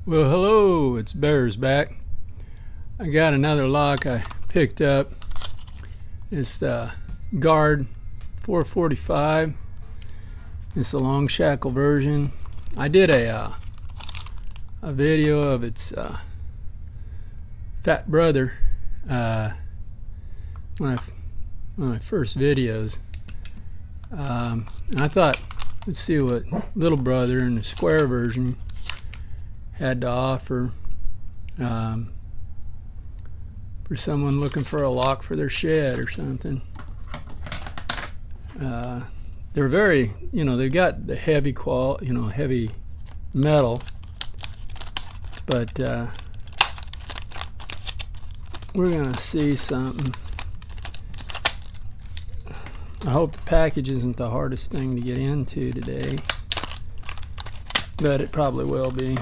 Well, hello, it's Bears back. I got another lock I picked up. It's the Guard 445. It's the long shackle version. I did a video of its fat brother, one of my first videos. And I thought, let's see what little brother in the square version had to offer for someone looking for a lock for their shed or something. They're very, they got the heavy heavy metal, but we're gonna see something. I hope the package isn't the hardest thing to get into today, but it probably will be.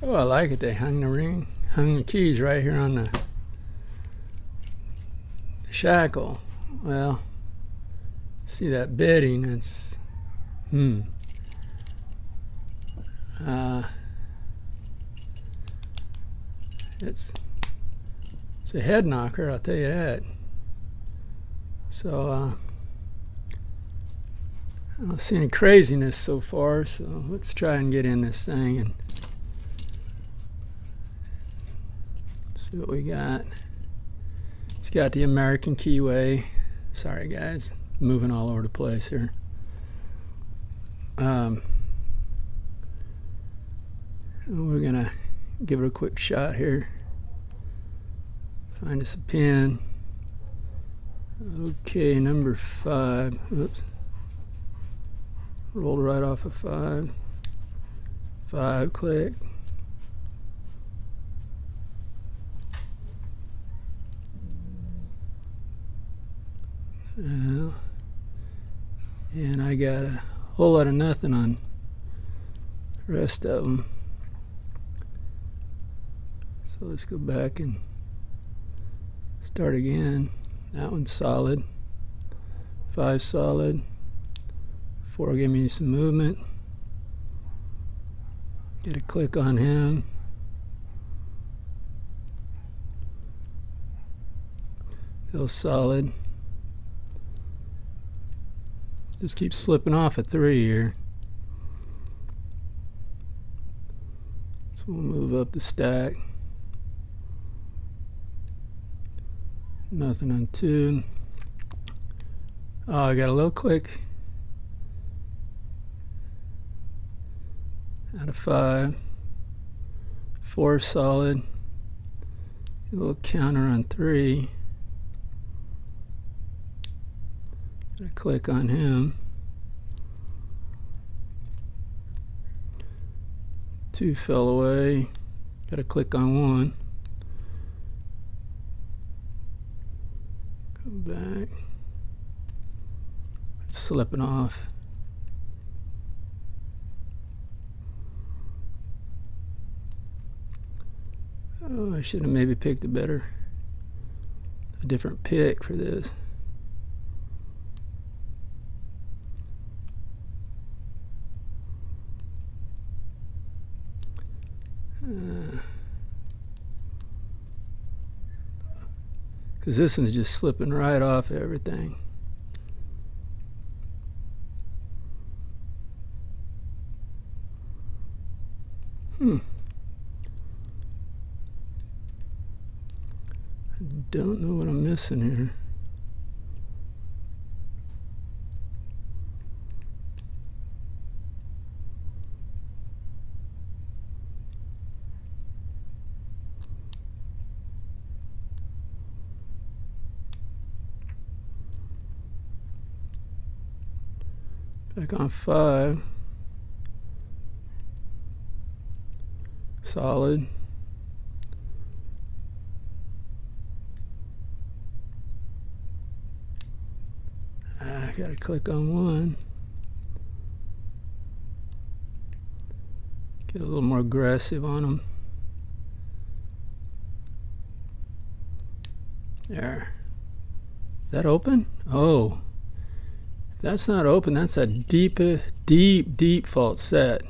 Oh, I like it. They hung the keys right here on the shackle. Well, see that bedding? It's it's a head knocker, I'll tell you that. So I don't see any craziness so far, so let's try and get in this thing and see what we got. It's got the American keyway. Sorry guys, moving all over the place here. We're gonna give it a quick shot here. Find us a pin. Okay, number 5. Oops. Rolled right off of 5. 5, click. And I got a whole lot of nothing on the rest of them. So let's go back and start again. That one's solid. 5 solid. 4 give me some movement. Get a click on him. Feels solid. Just keep slipping off at 3 here. So we'll move up the stack. Nothing on 2. Oh, I got a little click. Out of 5. 4 solid. A little counter on 3. Got a click on him. 2 fell away. Got a click on 1. Go back. It's slipping off. Oh, I should have maybe picked a different pick for this. Because this one's just slipping right off everything. I don't know what I'm missing here. Back on 5. Solid. I gotta click on 1. Get a little more aggressive on them. There. Is that open? Oh. that's not open, that's a deep fault set.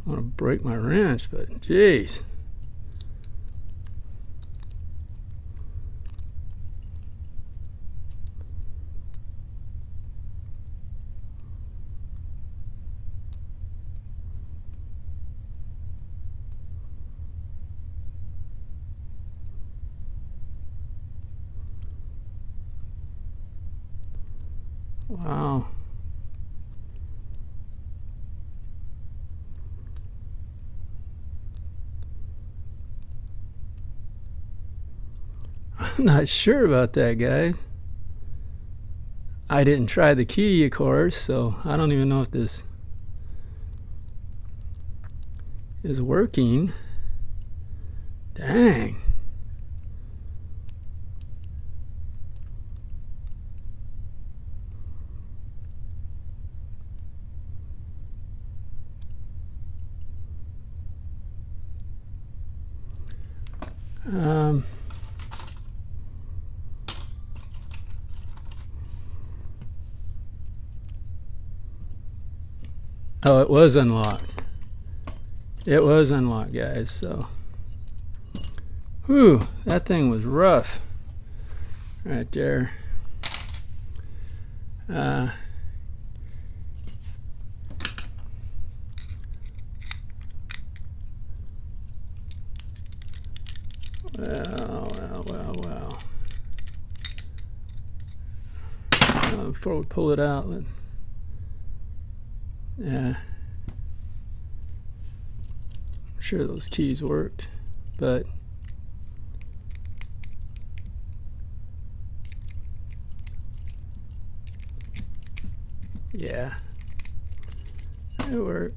I want to break my wrench, but geez. Wow. I'm not sure about that, guys. I didn't try the key, of course, so I don't even know if this is working. Dang. Oh, it was unlocked. It was unlocked, guys, so. Whew, that thing was rough. Right there. Well. Before we pull it out, yeah. I'm sure those keys worked, but yeah, it worked.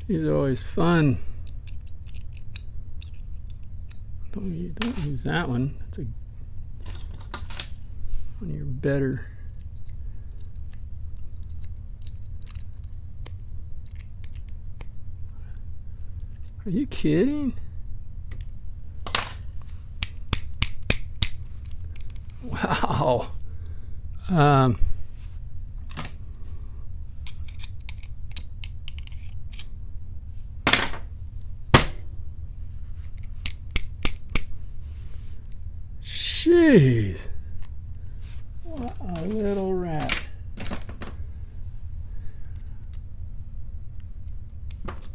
These are always fun. Don't use that one. That's one of your better. Are you kidding? Wow. Jeez. What a little rat.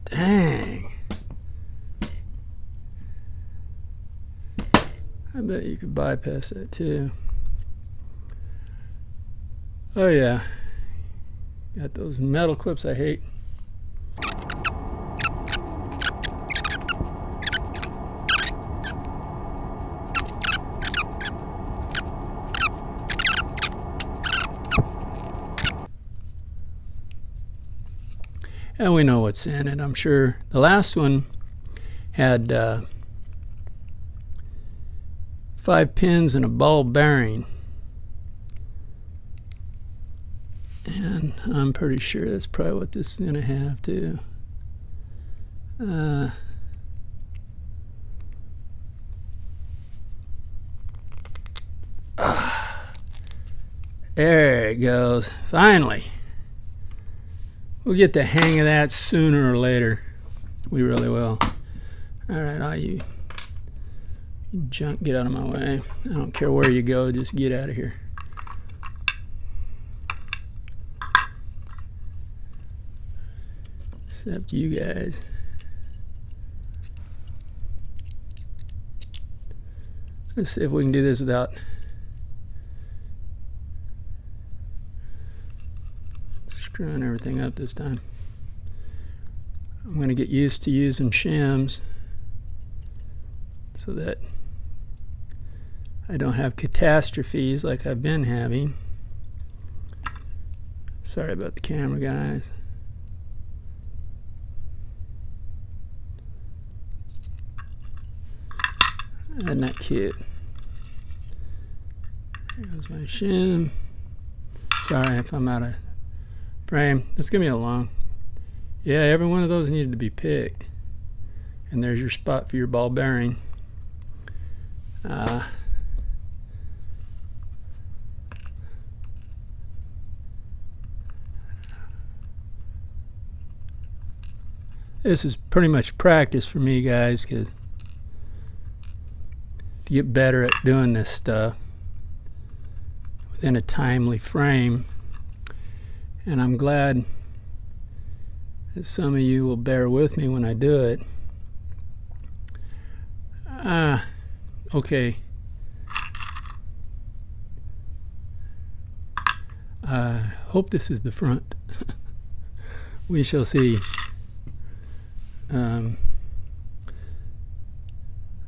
Dang. I bet you could bypass that too. Oh yeah. Got those metal clips I hate. And we know what's in it, I'm sure. The last one had 5 pins and a ball bearing. And I'm pretty sure that's probably what this is going to have too. There it goes. Finally. We'll get the hang of that sooner or later. We really will. Alright, all you junk, get out of my way. I don't care where you go, just get out of here. Except you guys. Let's see if we can do this without screwing everything up this time. I'm going to get used to using shims so that I don't have catastrophes like I've been having. Sorry about the camera, guys. Isn't that cute? There goes my shim. Sorry if I'm out of frame. It's gonna be a long. Yeah, every one of those needed to be picked. And there's your spot for your ball bearing. This is pretty much practice for me, guys, to get better at doing this stuff within a timely frame. And I'm glad that some of you will bear with me when I do it. Okay. I hope this is the front. We shall see.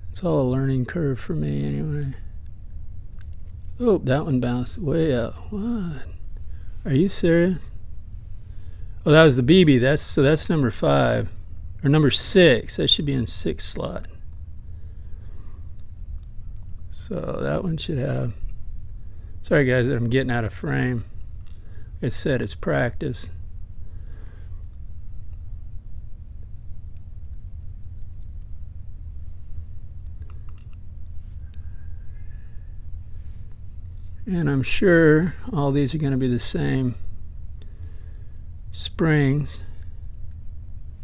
It's all a learning curve for me anyway. Oh, that one bounced way out. What? Are you serious? Oh, that was the BB. That's number 5. Or number 6. That should be in 6 slot. So that one should have... Sorry guys that I'm getting out of frame. Like I said, it's practice. And I'm sure all these are going to be the same springs. Is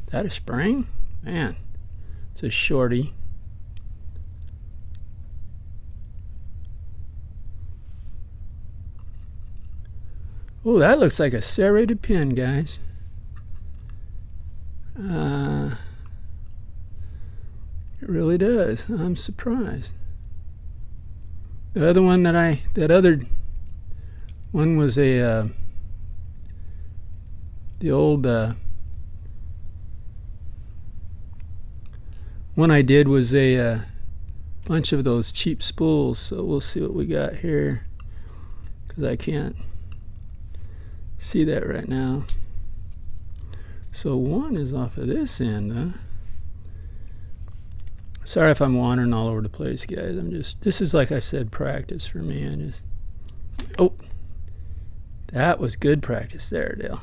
that a spring? Man, it's a shorty. Oh, that looks like a serrated pin, guys. It really does. I'm surprised. The other one that other one was the old one I did was a bunch of those cheap spools. So we'll see what we got here, because I can't see that right now. So one is off of this end, huh? Sorry if I'm wandering all over the place, guys. This is, like I said, practice for me. Oh, that was good practice there, Dale.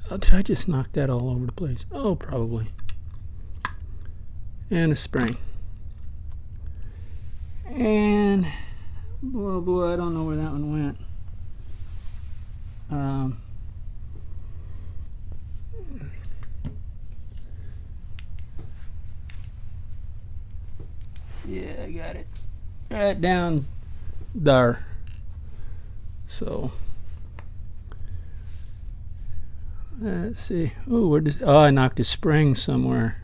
Oh, did I just knock that all over the place? Oh, probably. And a spring. And... oh boy, I don't know where that one went. Yeah, I got it. Right down there. So let's see. Oh, where does? Oh, I knocked a spring somewhere.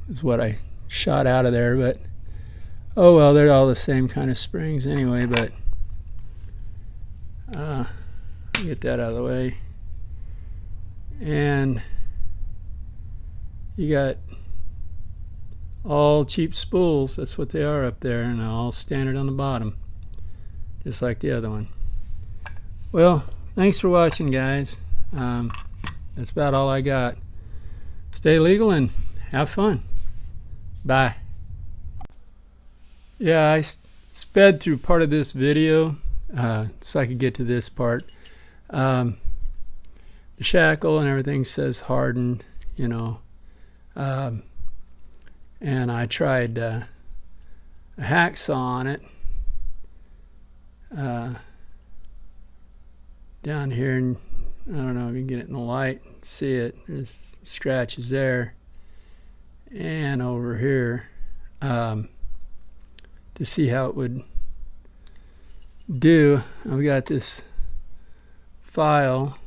Is what I shot out of there, but. Oh well, they're all the same kind of springs anyway, but get that out of the way. And you got all cheap spools, that's what they are up there, and all standard on the bottom, just like the other one. Well, thanks for watching, guys. That's about all I got. Stay legal and have fun. Bye. Yeah, I sped through part of this video so I could get to this part. The shackle and everything says hardened, you know. And I tried a hacksaw on it down here, and I don't know if you can get it in the light, see it. There's scratches there and over here. To see how it would do. I've got this file.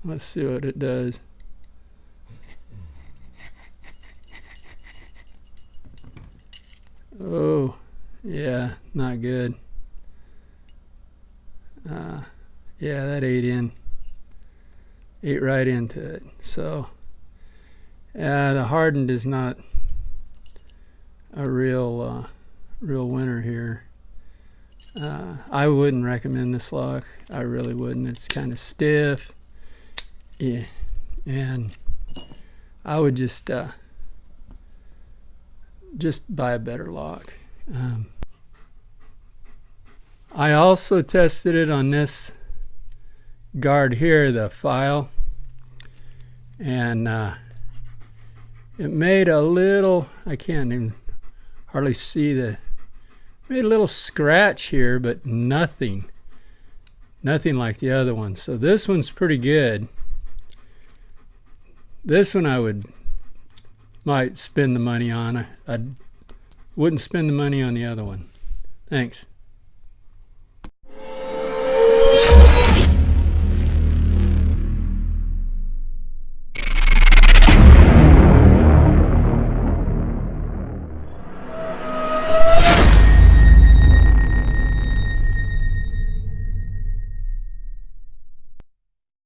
Let's see what it does. Oh, yeah, not good. Yeah, that ate right into it. So, the hardened is not a real winner here. I wouldn't recommend this lock. I really wouldn't. It's kind of stiff. Yeah, and I would just just buy a better lock. I also tested it on this guard here, the file, and it made a little, I can't even hardly see made a little scratch here, but nothing like the other one. So this one's pretty good. This one I might spend the money on. I wouldn't spend the money on the other one. Thanks.